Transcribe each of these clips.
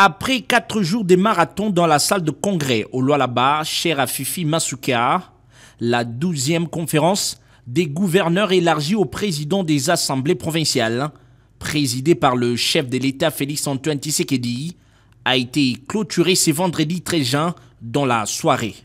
Après 4 jours de marathon dans la salle de congrès au Lualaba, chère à Fifi Masuka, la 12e conférence des gouverneurs élargie au président des assemblées provinciales, présidée par le chef de l'État Félix-Antoine Tshisekedi, a été clôturée ce vendredi 13 juin dans la soirée.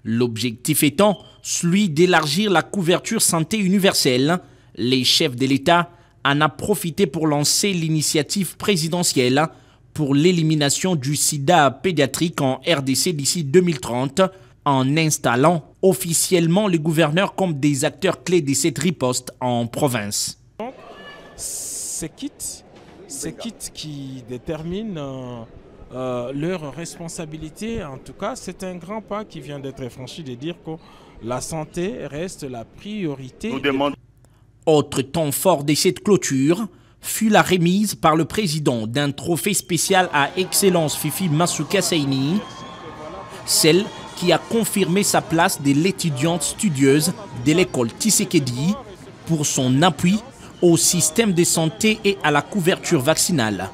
L'objectif étant celui d'élargir la couverture santé universelle. Les chefs de l'État en ont profité pour lancer l'initiative présidentielle pour l'élimination du sida pédiatrique en RDC d'ici 2030, en installant officiellement les gouverneurs comme des acteurs clés de cette riposte en province. Ces kits qui déterminent leur responsabilité, en tout cas, c'est un grand pas qui vient d'être franchi de dire que la santé reste la priorité. Autre temps fort de cette clôture fut la remise par le président d'un trophée spécial à Excellence Fifi Masuka Saini, celle qui a confirmé sa place de l'étudiante studieuse de l'école Tshisekedi pour son appui au système de santé et à la couverture vaccinale.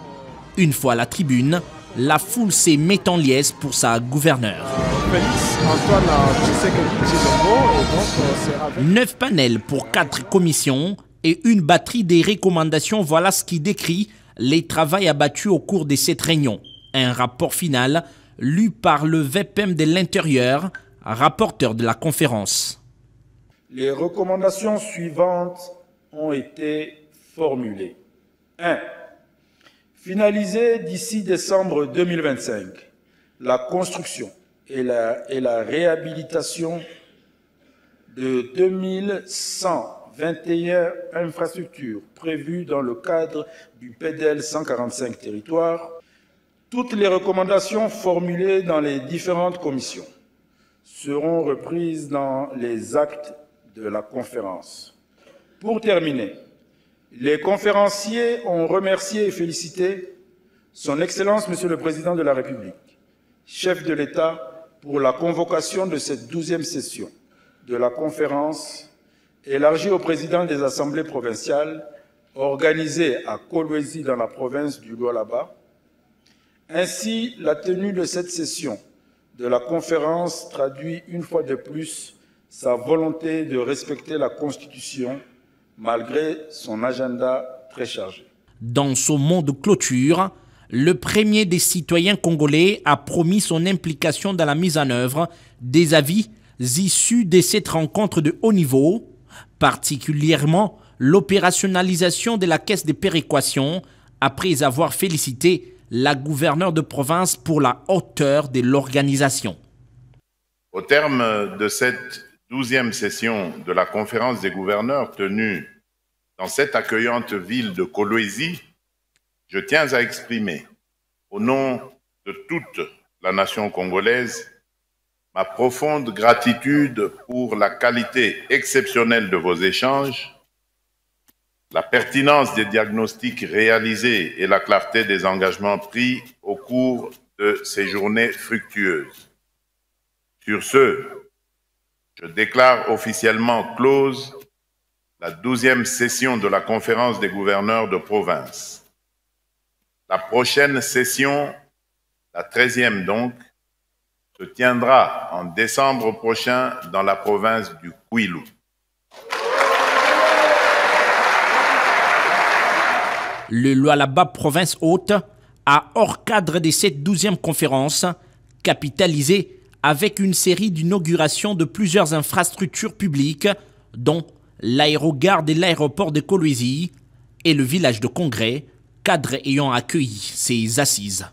Une fois à la tribune, la foule s'est mise en liesse pour sa gouverneure. 9 panels pour 4 commissions et une batterie des recommandations, voilà ce qui décrit les travaux abattus au cours de cette réunion. Un rapport final lu par le VPM de l'Intérieur, rapporteur de la conférence. Les recommandations suivantes ont été formulées. 1. Finaliser d'ici décembre 2025 la construction et la réhabilitation de 2121 infrastructures prévues dans le cadre du PDL 145 territoires. Toutes les recommandations formulées dans les différentes commissions seront reprises dans les actes de la conférence. Pour terminer, les conférenciers ont remercié et félicité Son Excellence, Monsieur le Président de la République, chef de l'État, pour la convocation de cette 12e session de la conférence élargie au président des assemblées provinciales, organisée à Kolwezi dans la province du Lualaba. Ainsi, la tenue de cette session de la conférence traduit une fois de plus sa volonté de respecter la Constitution malgré son agenda très chargé. Dans ce mot de clôture, le premier des citoyens congolais a promis son implication dans la mise en œuvre des avis issus de cette rencontre de haut niveau, particulièrement l'opérationnalisation de la caisse de péréquation, après avoir félicité la gouverneure de province pour la hauteur de l'organisation. Au terme de cette 12e session de la conférence des gouverneurs tenue dans cette accueillante ville de Kolwezi, je tiens à exprimer, au nom de toute la nation congolaise, ma profonde gratitude pour la qualité exceptionnelle de vos échanges, la pertinence des diagnostics réalisés et la clarté des engagements pris au cours de ces journées fructueuses. Sur ce, je déclare officiellement close la 12e session de la conférence des gouverneurs de province. La prochaine session, la 13e donc, se tiendra en décembre prochain dans la province du Kwilu. Le Lualaba province haute a hors cadre de cette 12e conférence capitalisé avec une série d'inaugurations de plusieurs infrastructures publiques, dont l'aérogare de l'aéroport de Kolwezi et le village de congrès, cadre ayant accueilli ces assises.